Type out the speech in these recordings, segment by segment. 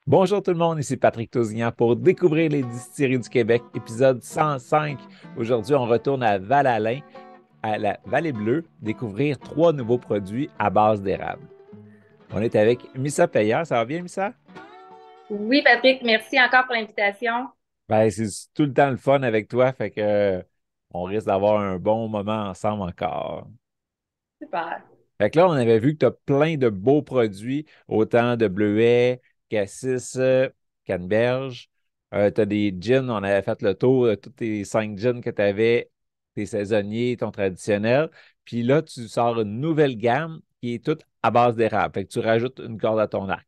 Bonjour tout le monde, ici Patrick Tousignan pour découvrir les distilleries du Québec, épisode 105. Aujourd'hui, on retourne à Val-Alain, à la Vallée Bleue, découvrir trois nouveaux produits à base d'érable. On est avec Missa Payeur. Ça va bien, Missa? Oui, Patrick, merci encore pour l'invitation. Ben, c'est tout le temps le fun avec toi, fait que on risque d'avoir un bon moment ensemble encore. Super. Fait que là, on avait vu que tu as plein de beaux produits, autant de bleuets, cassis, canneberge. Tu as des gins, on avait fait le tour de tous tes 5 gins que tu avais, tes saisonniers, ton traditionnel. Puis là, tu sors une nouvelle gamme qui est toute à base d'érable. Fait que tu rajoutes une corde à ton arc.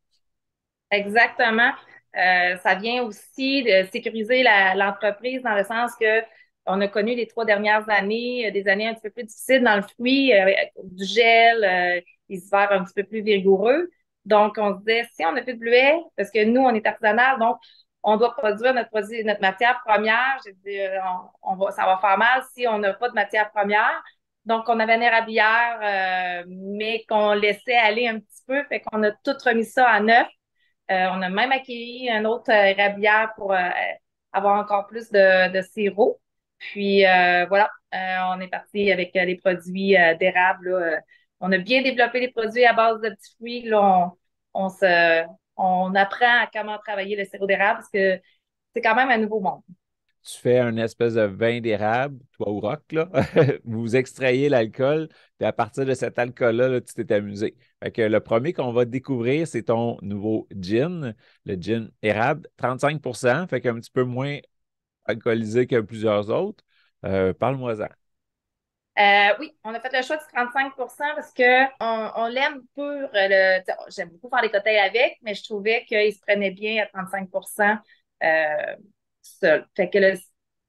Exactement. Ça vient aussi de sécuriser l'entreprise dans le sens que on a connu les 3 dernières années, des années un petit peu plus difficiles dans le fruit, avec du gel, les hivers un petit peu plus rigoureux. Donc, on se disait, si on a fait de bleuet, parce que nous, on est artisanal, donc on doit produire notre produit, notre matière première. J'ai dit, ça va faire mal si on n'a pas de matière première. Donc, on avait une érablière, mais qu'on laissait aller un petit peu, fait qu'on a tout remis ça à neuf. On a même acquis un autre érablière pour avoir encore plus de sirop. Puis voilà, on est parti avec les produits d'érable. Là. On a bien développé les produits à base de petits fruits. Là, on apprend à comment travailler le sirop d'érable parce que c'est quand même un nouveau monde. Tu fais un espèce de vin d'érable, toi au rock, là. Vous extrayez l'alcool, puis à partir de cet alcool-là, là, tu t'es amusé. Fait que le premier qu'on va découvrir, c'est ton nouveau gin, le gin érable, 35%, fait qu'un petit peu moins alcoolisé que plusieurs autres. Parle-moi-en. Oui, on a fait le choix de 35 parce que on l'aime pur. J'aime beaucoup faire les cocktails avec, mais je trouvais qu'il se prenait bien à 35 seul. Fait que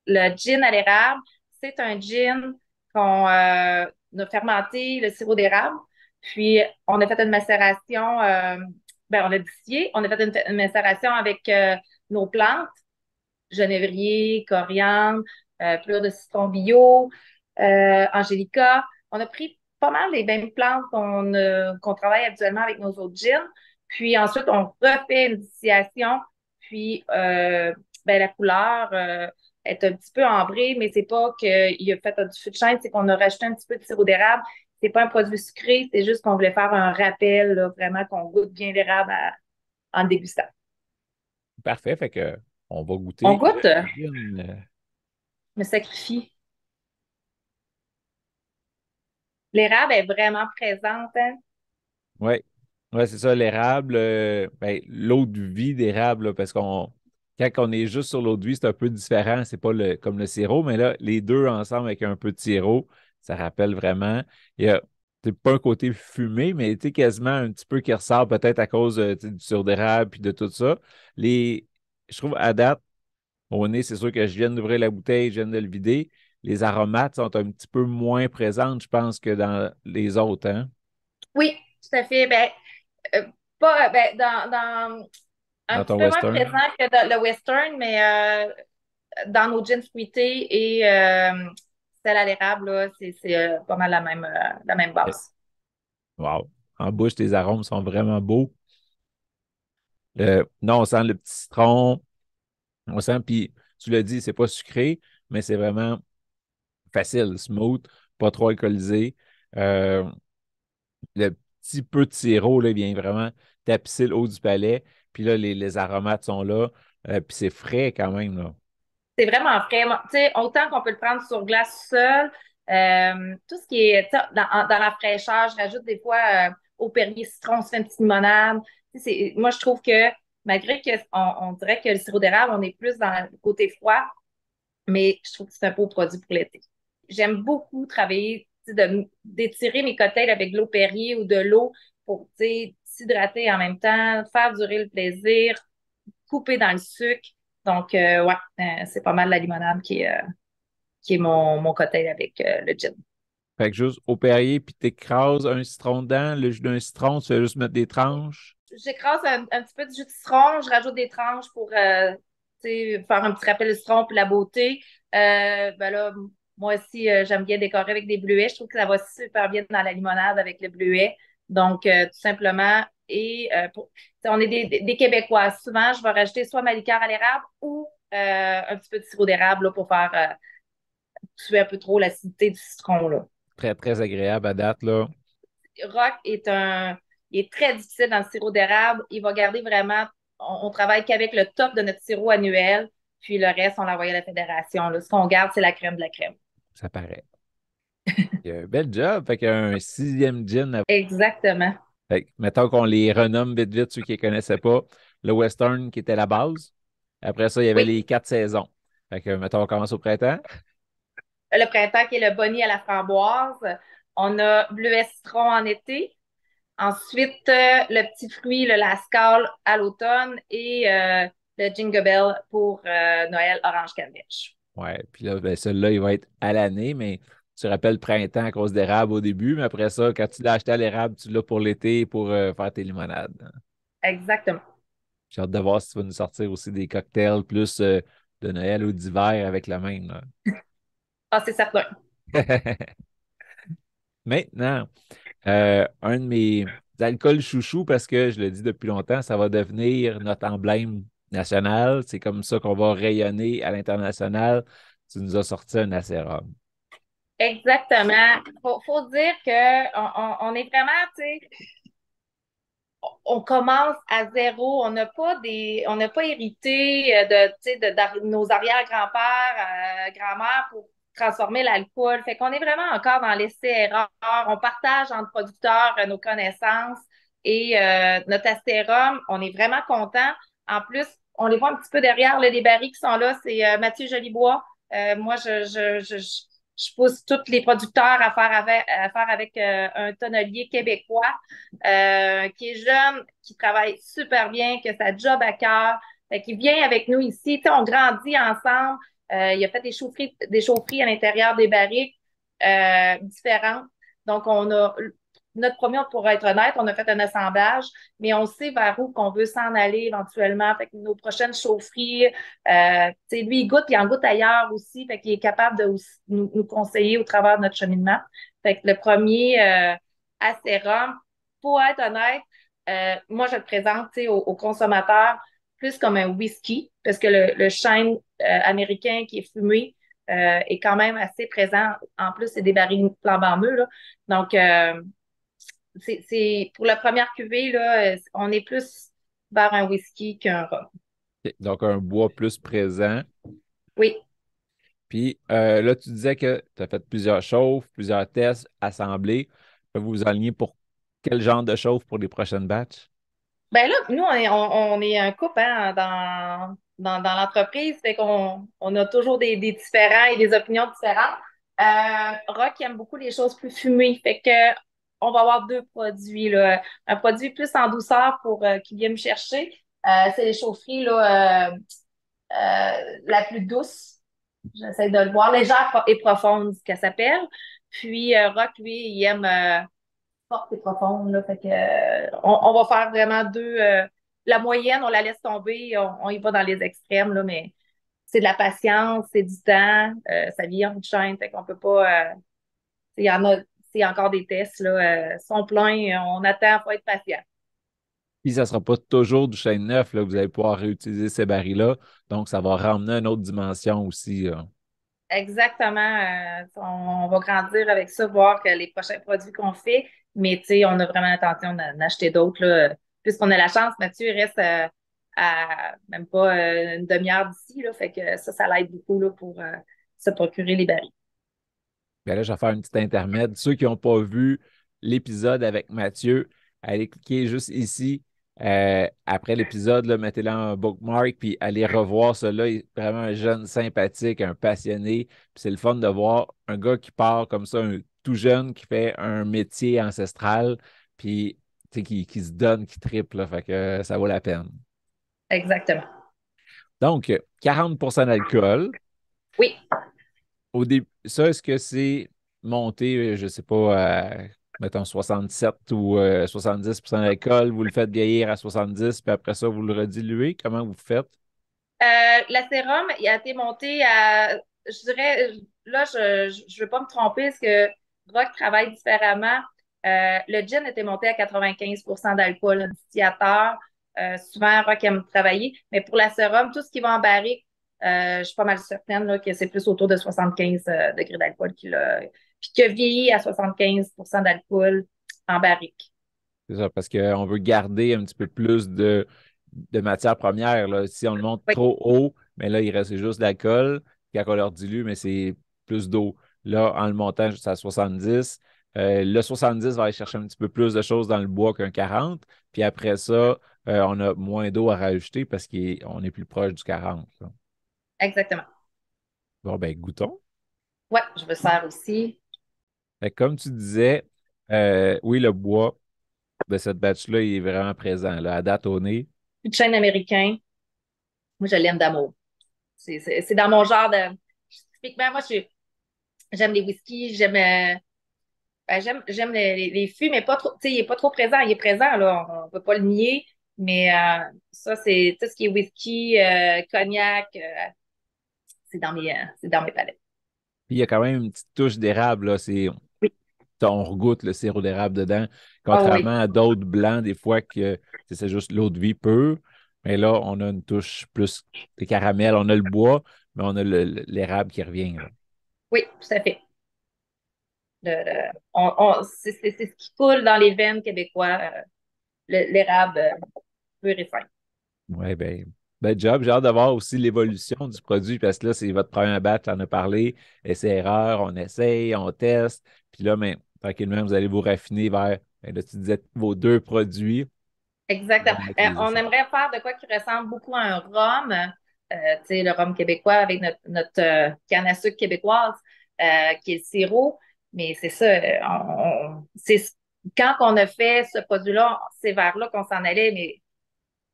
le gin à l'érable, c'est un gin qu'on a fermenté, le sirop d'érable. Puis, on a fait une macération, on a distillé, on a fait une macération avec nos plantes, genévrier, coriandre, fleur de citron bio, angélica. On a pris pas mal les mêmes plantes qu'on travaille habituellement avec nos autres gins. Puis ensuite, on refait une distillation. Puis la couleur est un petit peu ambrée, mais c'est pas qu'il a fait du feu de chêne, c'est qu'on a rajouté un petit peu de sirop d'érable. C'est pas un produit sucré, c'est juste qu'on voulait faire un rappel, là, vraiment qu'on goûte bien l'érable en le dégustant. Parfait, fait que on va On goûter goûte, le gin. me sacrifie. L'érable est vraiment présente, hein? Oui, ouais, c'est ça, l'érable, ben, l'eau de vie d'érable, là, parce qu'on quand on est juste sur l'eau de vie, c'est un peu différent. C'est pas comme le sirop, mais là, les deux ensemble avec un peu de sirop, ça rappelle vraiment. Il y a c'est pas un côté fumé, mais tu sais, quasiment un petit peu qui ressort peut-être à cause tu sais, du sirop d'érable puis de tout ça. Les, je trouve à date, au nez, c'est sûr que je viens d'ouvrir la bouteille, je viens de le vider. Les aromates sont un petit peu moins présentes, je pense, que dans les autres, hein, Oui, tout à fait. Euh, pas, un dans petit ton peu moins western. présent que dans le western, mais dans nos gins fruités et celle à l'érable, là, c'est pas mal la même base. Wow. En bouche, tes arômes sont vraiment beaux. Non, on sent le petit citron. On sent, puis tu l'as dit, c'est pas sucré, mais c'est vraiment facile, smooth, pas trop alcoolisé. Euh, le petit peu de sirop, là, vient vraiment tapisser le haut du palais. Puis là, les aromates sont là. Puis c'est frais quand même, là. C'est vraiment frais. Tu sais, autant qu'on peut le prendre sur glace seul, tout ce qui est tu sais, dans la fraîcheur, je rajoute des fois au Perrier citron, on se fait une petite limonade. Tu sais, moi, je trouve que malgré on dirait que le sirop d'érable, on est plus dans le côté froid, mais je trouve que c'est un beau produit pour l'été. J'aime beaucoup travailler, tu sais, d'étirer mes cocktails avec de l'eau Perrier ou de l'eau pour, tu sais, s'hydrater en même temps, faire durer le plaisir, couper dans le sucre. Donc, ouais, c'est pas mal la limonade qui est mon cocktail avec le gin. Fait que juste au Perrier, puis t'écrases un citron dedans, le jus d'un citron, tu fais juste mettre des tranches. J'écrase un petit peu de jus de citron, je rajoute des tranches pour tu sais, faire un petit rappel de citron pour la beauté. Là, moi aussi, j'aime bien décorer avec des bleuets. Je trouve que ça va super bien dans la limonade avec le bleuet. Donc, tout simplement, on est des Québécois. Souvent, je vais rajouter soit ma liqueur à l'érable ou un petit peu de sirop d'érable là, pour faire tuer un peu trop l'acidité du citron. Là. Très, très agréable à date, là. Rock il est très difficile dans le sirop d'érable. Il va garder vraiment, on travaille qu'avec le top de notre sirop annuel, puis le reste, on l'envoie à la fédération. Là. Ce qu'on garde, c'est la crème de la crème. Ça paraît. Bel job. Fait qu'un sixième gin. Exactement. Fait que, mettons qu'on les renomme vite, vite, ceux qui ne connaissaient pas. Le Western qui était la base. Après ça, il y avait Oui. les 4 saisons. Fait que, mettons, on commence au printemps. Le printemps qui est le Bonnie à la framboise. On a bleuet citron en été. Ensuite, le petit fruit, le Lascal à l'automne et le Jingle Bell pour Noël orange canneberge. Ouais, puis là, ben, celui-là, il va être à l'année, mais tu rappelles printemps à cause d'érable au début, mais après ça, quand tu l'as acheté à l'érable, tu l'as pour l'été pour faire tes limonades. Exactement. J'ai hâte de voir si tu vas nous sortir aussi des cocktails plus de Noël ou d'hiver avec le même, là. Ah, c'est certain. Maintenant, un de mes alcools chouchous, parce que je le dis depuis longtemps, ça va devenir notre emblème national. C'est comme ça qu'on va rayonner à l'international. Tu nous as sorti un acérum. Exactement. Faut dire que on est vraiment, tu sais, on commence à zéro. On n'a pas hérité de nos arrière-grands-pères, grand-mères pour transformer l'alcool. Fait qu'on est vraiment encore dans l'essai-erreur. On partage entre producteurs nos connaissances et notre acérum, on est vraiment content. En plus, on les voit un petit peu derrière, là, les barils qui sont là, c'est Mathieu Jolibois. Moi, je pousse tous les producteurs à faire avec un tonnelier québécois qui est jeune, qui travaille super bien, qui a sa job à cœur, qui vient avec nous ici. Tu sais, on grandit ensemble. Il a fait des chaufferies à l'intérieur des barriques différentes. Donc, on a notre premier, pour être honnête, on a fait un assemblage, mais on sait vers où qu'on veut s'en aller éventuellement. Fait que nos prochaines chaufferies, lui, il goûte, il en goûte ailleurs aussi. Fait qu'il est capable de nous conseiller au travers de notre cheminement. Fait que le premier, Acérum, pour être honnête, moi, je le présente aux consommateurs plus comme un whisky, parce que le chêne américain qui est fumé est quand même assez présent. En plus, c'est des barils flambant mûrs, là. Donc, pour la première cuvée, là, on est plus vers un whisky qu'un rhum. OK. Donc, un bois plus présent. Oui. Puis là, tu disais que tu as fait plusieurs chauffes, plusieurs tests, assemblés. Vous vous alignez pour quel genre de chauffe pour les prochaines batchs? Ben là, nous, on est un couple hein, dans l'entreprise, fait on a toujours des différents et des opinions différentes. Rock aime beaucoup les choses plus fumées, fait que on va avoir deux produits, là. Un produit plus en douceur pour qui vient me chercher. C'est les chaufferies là, la plus douce. J'essaie de le voir, légère et profonde, ce qu'elle s'appelle. Puis Rock, lui, il aime forte et profonde. Là, fait que, on va faire vraiment deux. La moyenne, on la laisse tomber, on y va dans les extrêmes, là, mais c'est de la patience, c'est du temps, ça vient en bout de chaîne, fait qu'on peut pas. Il y en a, c'est encore des tests, là, sont pleins, on attend, il faut être patient. Puis ça ne sera pas toujours du chêne neuf, là, que vous allez pouvoir réutiliser ces barils-là. Donc, ça va ramener une autre dimension aussi, là. Exactement. On va grandir avec ça, voir que les prochains produits qu'on fait, mais tu sais, on a vraiment l'intention d'en acheter d'autres, là. Puisqu'on a la chance, Mathieu il reste à même pas une demi-heure d'ici, là, fait que ça l'aide beaucoup là, pour se procurer les barils. Bien là, je vais faire une petite intermède. Ceux qui n'ont pas vu l'épisode avec Mathieu, allez cliquer juste ici. Après l'épisode, là, mettez-le en bookmark, puis allez revoir cela. Il est vraiment un jeune sympathique, un passionné. Puis c'est le fun de voir un gars qui part comme ça, un tout jeune, qui fait un métier ancestral, puis tu sais, qui se donne, qui triple, là. Fait que ça vaut la peine. Exactement. Donc, 40 d'alcool. Oui. Au début, ça, est-ce que c'est monté, je ne sais pas, mettons 67 ou 70 d'alcool, vous le faites vieillir à 70, puis après ça, vous le rediluez? Comment vous faites? La sérum, il a été monté à, je dirais, là, je veux pas me tromper parce que Rock travaille différemment. Le gin était monté à 95 d'alcool, le distillateur. Souvent, Rock aime travailler. Mais pour la sérum, tout ce qui va en barrique, je suis pas mal certaine là, que c'est plus autour de 75 degrés d'alcool puis qu'il a vieilli à 75 d'alcool en barrique. C'est ça, parce qu'on veut garder un petit peu plus de matière première, là. Si on le monte Oui, trop haut, mais là, il reste juste de l'alcool. Quand on leur dilue, mais c'est plus d'eau. Là, en le montant jusqu'à 70, le 70 va aller chercher un petit peu plus de choses dans le bois qu'un 40. Puis après ça, on a moins d'eau à rajouter parce qu'on est plus proche du 40, là. exactement. Bon, ben, goûtons. Ouais, je me sers aussi. Fait que comme tu disais, oui, le bois de cette batch-là, il est vraiment présent, là, à date au nez. Une chaîne américain. Moi, je l'aime d'amour. C'est dans mon genre de. Typiquement, moi, j'aime les whiskies, j'aime les fûts, mais pas trop. Tu sais, il est pas trop présent. Il est présent, là. On peut pas le nier. Mais ça, c'est tout ce qui est whisky, cognac, c'est dans mes palettes. Puis il y a quand même une petite touche d'érable, là. Oui. On regoute le sirop d'érable dedans, Oh oui. contrairement à d'autres blancs, des fois que c'est juste l'eau de vie pure. Mais là, on a une touche plus de caramel. On a le bois, mais on a l'érable qui revient, là. Oui, tout à fait. C'est ce qui coule dans les veines québécois, l'érable pur et simple. Ouais, ben job. J'ai hâte de voir aussi l'évolution du produit parce que là, c'est votre première batch, on a parlé. Essai-erreur, on essaye, on teste. Puis là, mais, tranquillement, vous allez vous raffiner vers, ben là, tu disais vos deux produits. On Exactement. va mettre les On essais. aimerait faire de quoi qui ressemble beaucoup à un rhum, tu sais, le rhum québécois avec notre canne à sucre québécoise, qui est le sirop. Mais c'est ça, quand on a fait ce produit-là, c'est vers là qu'on s'en allait, mais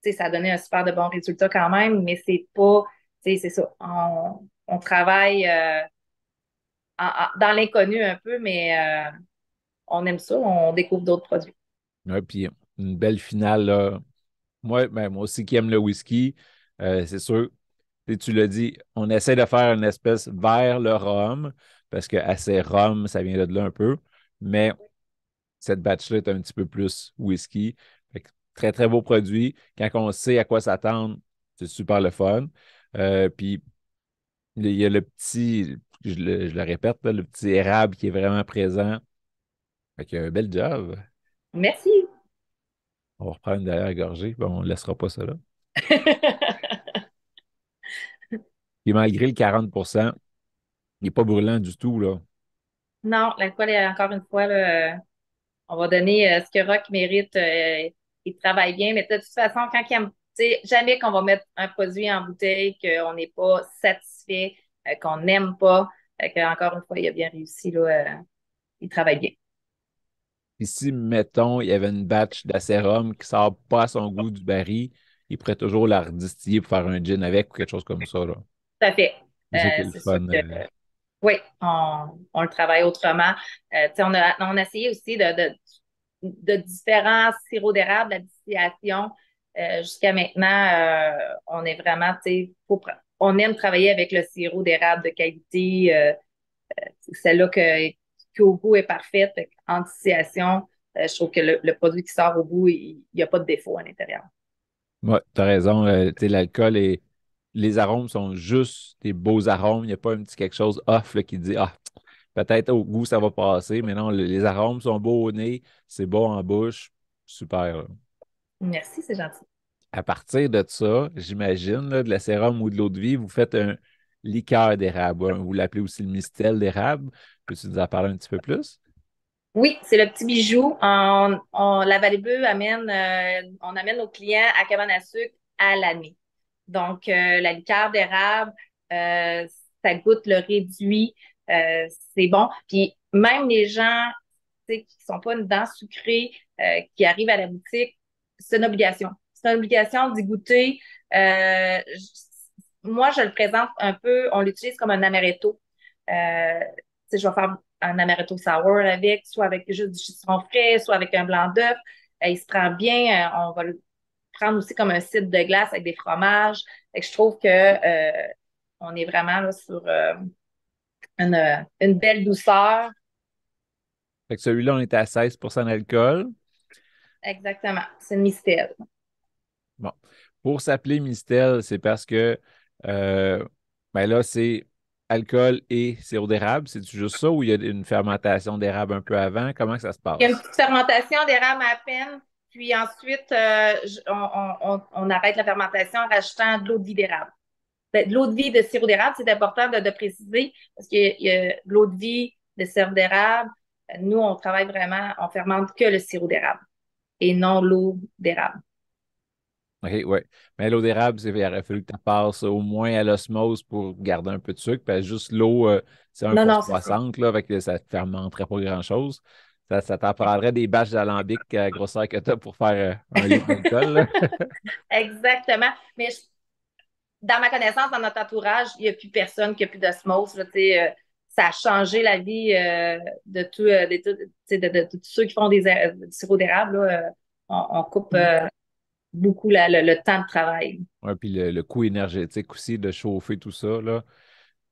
tu sais, ça a donné un super de bons résultats quand même, mais c'est pas, tu sais, c'est ça. On travaille dans l'inconnu un peu, mais on aime ça, on découvre d'autres produits. Ouais, puis une belle finale, là. Moi aussi qui aime le whisky, c'est sûr, tu l'as dit, on essaie de faire une espèce vers le rhum, parce que assez rhum, ça vient de là un peu, mais cette batch-là est un petit peu plus whisky. Fait que très, très beau produit. Quand on sait à quoi s'attendre, c'est super le fun. Puis il y a le petit, je le répète, là, le petit érable qui est vraiment présent. Fait que bel job. Merci. On va reprendre une dernière gorgée. Bon, on ne laissera pas ça là. Puis malgré le 40%, il n'est pas brûlant du tout, là. Non, l'alcool est encore une fois, là, on va donner ce que Rock mérite. Il travaille bien, mais de toute façon, quand il aime, tu sais, jamais qu'on va mettre un produit en bouteille qu'on n'est pas satisfait, qu'on n'aime pas. Encore une fois, il a bien réussi, là, il travaille bien. Puis si, mettons, il y avait une batch d'acérum qui sort pas à son goût du baril, il pourrait toujours la redistiller pour faire un gin avec ou quelque chose comme ça, là. Tout à fait. C'est ça qui est le C'est sûr fun. que oui, on le travaille autrement. Tu sais, on a essayé aussi de différents sirops d'érable, la distillation. Jusqu'à maintenant, on est vraiment, tu sais, on aime travailler avec le sirop d'érable de qualité. C'est celle-là qui au goût est parfaite. En distillation, je trouve que le produit qui sort au bout, il n'y a pas de défaut à l'intérieur. Ouais, t'as raison. Tu sais, l'alcool et les arômes sont juste des beaux arômes. Il n'y a pas un petit quelque chose off là, qui dit ah, peut-être au goût ça va passer, mais non, les arômes sont beaux au nez, c'est beau en bouche. Super, là. Merci, c'est gentil. À partir de ça, j'imagine, là, de la sérum ou de l'eau de vie, vous faites un liqueur d'érable, hein. Vous l'appelez aussi le mistel d'érable. Peux-tu nous en parler un petit peu plus? Oui, c'est le petit bijou. La Vallée on amène nos clients à cabane à sucre à l'année. Donc, la liqueur d'érable, euh, ça goûte le réduit, c'est bon. Puis même les gens, tu sais, qui sont pas une dent sucrée, qui arrivent à la boutique, c'est une obligation. C'est une obligation d'y goûter. Moi, je le présente un peu, on l'utilise comme un amaretto. Tu sais, je vais faire un amaretto sour avec, soit avec juste du citron frais, soit avec un blanc d'œuf. Il se prend bien. On va le prendre aussi comme un cidre de glace avec des fromages. Fait que je trouve que on est vraiment là, sur une belle douceur. Fait que celui-là, on est à 16 d'alcool. Exactement. C'est une mistelle. Bon. Pour s'appeler Mistel, c'est parce que euh, ben là, c'est alcool et sirop d'érable. C'est juste ça ou il y a une fermentation d'érable un peu avant? Comment que ça se Il y a une passe? petite fermentation d'érable à peine, puis ensuite, on arrête la fermentation en rajoutant de l'eau de vie d'érable. Ben, de l'eau de vie de sirop d'érable, c'est important de préciser parce qu'il y a de l'eau de vie de sirop d'érable. Nous, on travaille vraiment, on fermente que le sirop d'érable et non l'eau d'érable. OK, ouais. Mais l'eau d'érable, il aurait fallu que tu passes au moins à l'osmose pour garder un peu de sucre. Parce que juste l'eau, c'est un Non, pour non, c'est ça. 60 là, avec, ça ne fermenterait pas grand-chose. Ça t'en prendrait des bâches d'alambic à la grosseur que tu as pour faire 1 litre d'alcool, là. Exactement. Mais dans ma connaissance, dans notre entourage, il n'y a plus personne qui a plus d'osmose. Là, tu sais, ça a changé la vie de tous tu sais, de tous ceux qui font du sirop d'érable. Là, on coupe beaucoup le temps de travail. Ouais, puis le coût énergétique aussi de chauffer tout ça, là.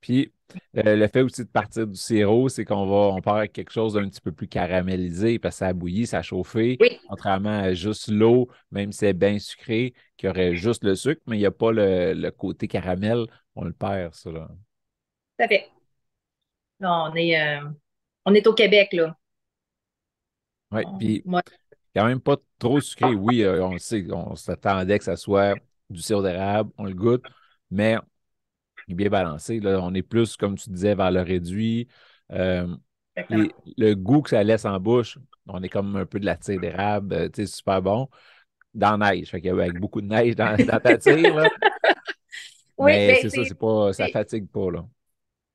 Puis le fait aussi de partir du sirop, c'est on part avec quelque chose d'un petit peu plus caramélisé parce que ça a bouilli, ça a chauffé, Oui, contrairement à juste l'eau, même si c'est bien sucré, qui aurait juste le sucre, mais il n'y a pas le côté caramel, on le perd, ça, là. ça fait. Là, on est au Québec, là. Oui, puis Moi, quand même pas trop sucré. Oui, on le sait, on s'attendait que ça soit du sirop d'érable, on le goûte, mais il est bien balancé, là. On est plus, comme tu disais, vers le réduit. Euh, exactement. le goût que ça laisse en bouche, on est comme un peu de la tire d'érable, tu sais, super bon. Dans la neige, fait qu'il y a avec beaucoup de neige dans ta tire, là. Oui, Mais ben, c'est ça, c'est pas, ça c'est- fatigue pas, là.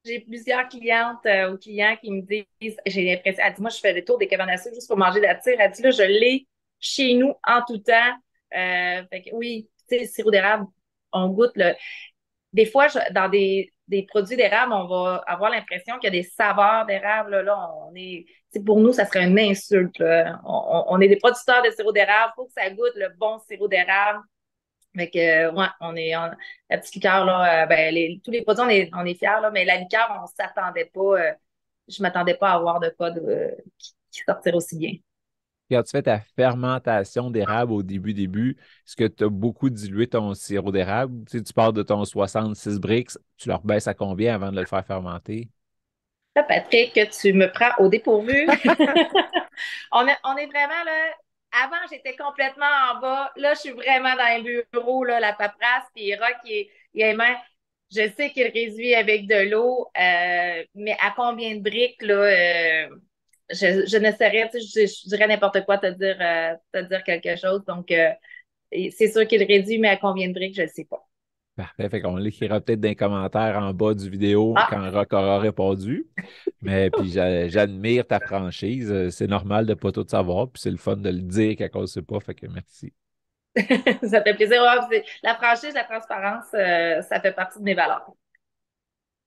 j'ai plusieurs clientes ou clients qui me disent, j'ai l'impression, elle dit, moi, je fais le tour des cabanes à sucre juste pour manger de la tire. Elle dit, là, je l'ai chez nous en tout temps. Fait que, oui, tu sais, sirop d'érable, on goûte le. Des fois, dans des produits d'érable, on va avoir l'impression qu'il y a des saveurs d'érable. Là, on est, tu sais, pour nous, ça serait une insulte. Là. On est des producteurs de sirop d'érable. Il faut que ça goûte le bon sirop d'érable. Fait que, ouais, la petite liqueur, là, ben, tous les produits, on est fiers, là, mais la liqueur, on s'attendait pas, je m'attendais pas à avoir de quoi qui sortirait aussi bien. Quand tu fais ta fermentation d'érable au début, est-ce que tu as beaucoup dilué ton sirop d'érable? Tu sais, tu pars de ton 66 brix, tu le baisses à combien avant de le faire fermenter? Là, Patrick, que tu me prends au dépourvu. On est vraiment là. Avant, j'étais complètement en bas. Là, je suis vraiment dans le bureau, là, la paperasse, puis Rock, il est main. Je sais qu'il réduit avec de l'eau, mais à combien de briques, là, je ne saurais, tu sais, je dirais n'importe quoi te dire quelque chose. Donc, et c'est sûr qu'il réduit, mais à combien de briques, je ne sais pas. Parfait. Fait qu'on l'écrira peut-être dans les commentaires en bas du vidéo Ah, quand Rock aura répondu. Mais puis j'admire ta franchise. C'est normal de ne pas tout savoir. Puis c'est le fun de le dire quand on ne sait pas. Fait que merci. ça fait plaisir. Ouais, la franchise, la transparence, ça fait partie de mes valeurs.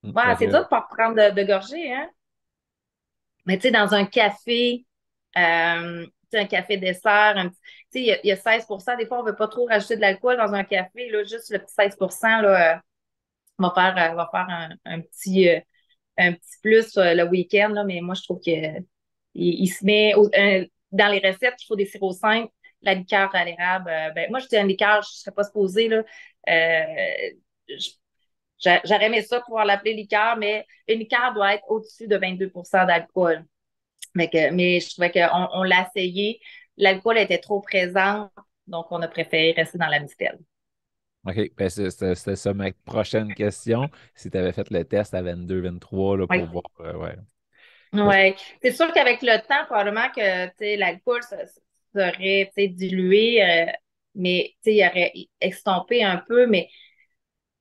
Ouais, Fait c'est dur que, de pas prendre de gorgée, hein? Mais tu sais, dans un café, tu sais, un café dessert, tu sais, il y a 16. Des fois, on ne veut pas trop rajouter de l'alcool dans un café, là, juste le petit 16 là, va faire un petit plus le week-end, là, mais moi, je trouve que il se met dans les recettes, il faut des sirops simples, la liqueur à l'érable. Ben, moi, je dis une liqueur, je ne serais pas supposée, là. Je- J'aurais aimé ça pouvoir l'appeler liqueur, mais une liqueur doit être au-dessus de 22 d'alcool. Mais je trouvais qu'on l'a essayé. L'alcool était trop présent, donc on a préféré rester dans la mistelle. OK. Ben, c'était ça ma prochaine question. Si tu avais fait le test à 22, 23 là, Oui. pour voir. Ouais. Ben, Ouais. C'est sûr qu'avec le temps, probablement que tu sais, l'alcool serait tu sais, dilué, mais tu sais, il aurait estompé un peu, mais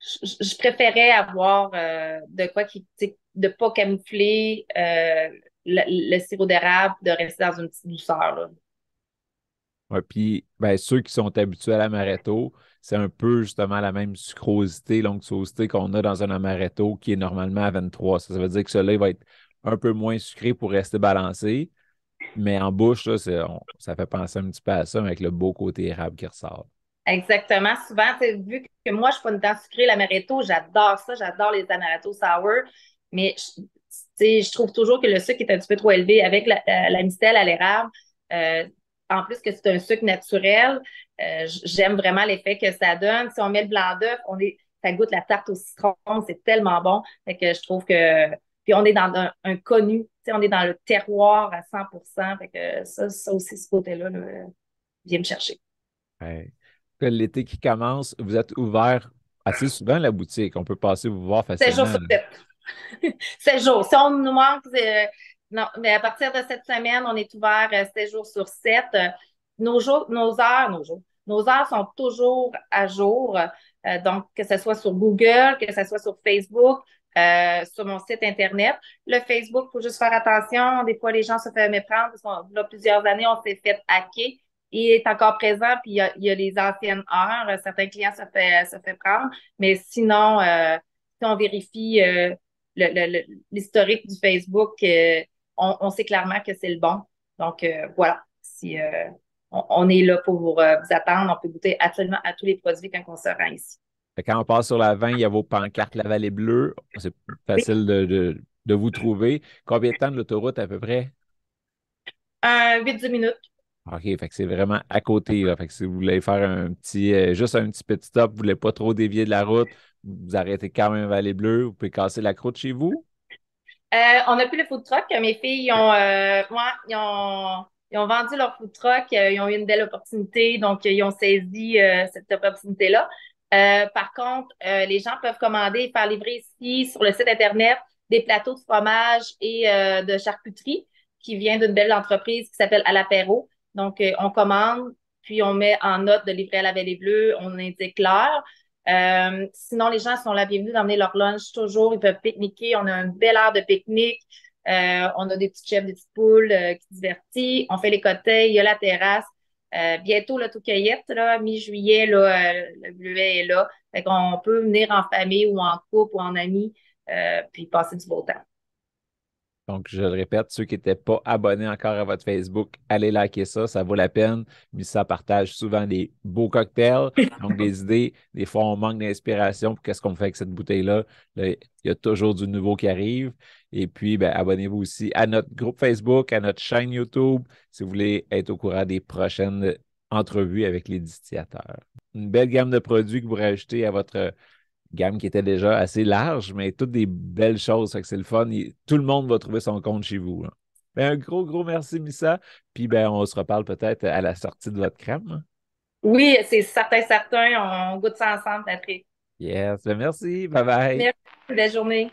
je préférais avoir de quoi qui, tu sais, de pas camoufler le sirop d'érable, de rester dans une petite douceur, là. ouais, puis ben, ceux qui sont habitués à l'amaretto, c'est un peu justement la même sucrosité, l'onctuosité qu'on a dans un amaretto qui est normalement à 23. Ça veut dire que celui-là il va être un peu moins sucré pour rester balancé, mais en bouche, là, ça fait penser un petit peu à ça avec le beau côté érable qui ressort. Exactement. Souvent, tu sais, vu que moi, je suis pas une dent sucrée, l'amaretto, j'adore ça, j'adore les amaretto sour, mais sais, je trouve toujours que le sucre est un petit peu trop élevé avec la mistelle à l'érable. Euh, En plus que c'est un sucre naturel, j'aime vraiment l'effet que ça donne. Si on met le blanc d'œuf, ça goûte la tarte au citron, c'est tellement bon. Fait que je trouve que, puis on est dans un connu, tu sais, on est dans le terroir à 100%. Fait que ça aussi, ce côté-là, là, vient me chercher. Ouais. Que l'été qui commence, vous êtes ouvert assez souvent la boutique. On peut passer vous voir 7 jours facilement, sur là. 7. 7 jours. Si on nous manque, non, mais à partir de cette semaine, on est ouvert 7 jours sur 7. Nos jours, nos heures sont toujours à jour. Donc, que ce soit sur Google, que ce soit sur Facebook, sur mon site Internet. Le Facebook, il faut juste faire attention. Des fois, les gens se font méprendre parce qu'il y a plusieurs années, on s'est fait hacker. Il est encore présent, puis il y a les anciennes heures. Certains clients se fait prendre. Mais sinon, si on vérifie l'historique du Facebook, on sait clairement que c'est le bon. Donc, voilà. Si on est là pour vous attendre, on peut goûter absolument à tous les produits quand on se rend ici. Fait que quand on passe sur la 20, il y a vos pancartes La Vallée Bleue. C'est Oui. facile de vous trouver. Combien de temps de l'autoroute à peu près? 8-10 minutes. OK, fait que c'est vraiment à côté, là. Fait que si vous voulez faire juste un petit petit stop, vous voulez pas trop dévier de la route, vous arrêtez quand même à Vallée Bleue, vous pouvez casser la croûte chez vous. On n'a plus le food truck. Mes filles, ouais, ils ont vendu leur food truck. Ils ont eu une belle opportunité. Donc, ils ont saisi cette opportunité-là. Par contre, les gens peuvent commander et faire livrer ici sur le site Internet des plateaux de fromage et de charcuterie qui vient d'une belle entreprise qui s'appelle À l'apéro. Donc, on commande, puis on met en note de livrer à la Vallée Bleue. On indique l'heure. Sinon, les gens sont la bienvenue d'emmener leur lunch toujours. Ils peuvent pique-niquer. On a une belle heure de pique-nique. On a des petits chefs, des petites poules qui divertissent. On fait les cocktails. Il y a la terrasse. Bientôt, la cueillette, là, mi-juillet, là, le bleuet est là. Fait qu'on peut venir en famille ou en couple ou en amis, puis passer du beau temps. Donc, je le répète, ceux qui n'étaient pas abonnés encore à votre Facebook, allez liker ça, ça vaut la peine. Ça partage souvent des beaux cocktails, donc des idées. Des fois, on manque d'inspiration pour qu'est-ce qu'on fait avec cette bouteille-là. Là, il y a toujours du nouveau qui arrive. Et puis, ben, abonnez-vous aussi à notre groupe Facebook, à notre chaîne YouTube, si vous voulez être au courant des prochaines entrevues avec les distillateurs. Une belle gamme de produits que vous rajoutez à votre gamme qui était déjà assez large, mais toutes des belles choses. Fait que c'est le fun. Tout le monde va trouver son compte chez vous, là. Ben, un gros, gros merci, Missa. Puis ben, on se reparle peut-être à la sortie de votre crème, hein. Oui, c'est certain, certain. On goûte ça ensemble, Patrick. Yes, ben merci. Bye bye. Merci. Belle journée.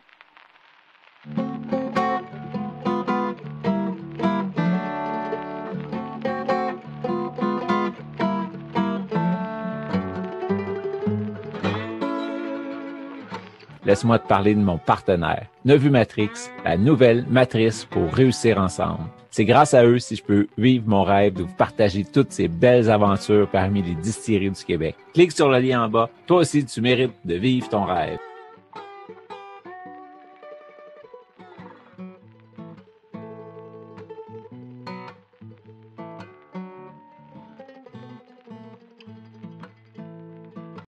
Laisse-moi te parler de mon partenaire, Nevu Matrix, la nouvelle matrice pour réussir ensemble. C'est grâce à eux si je peux vivre mon rêve de vous partager toutes ces belles aventures parmi les distilleries du Québec. Clique sur le lien en bas. Toi aussi, tu mérites de vivre ton rêve.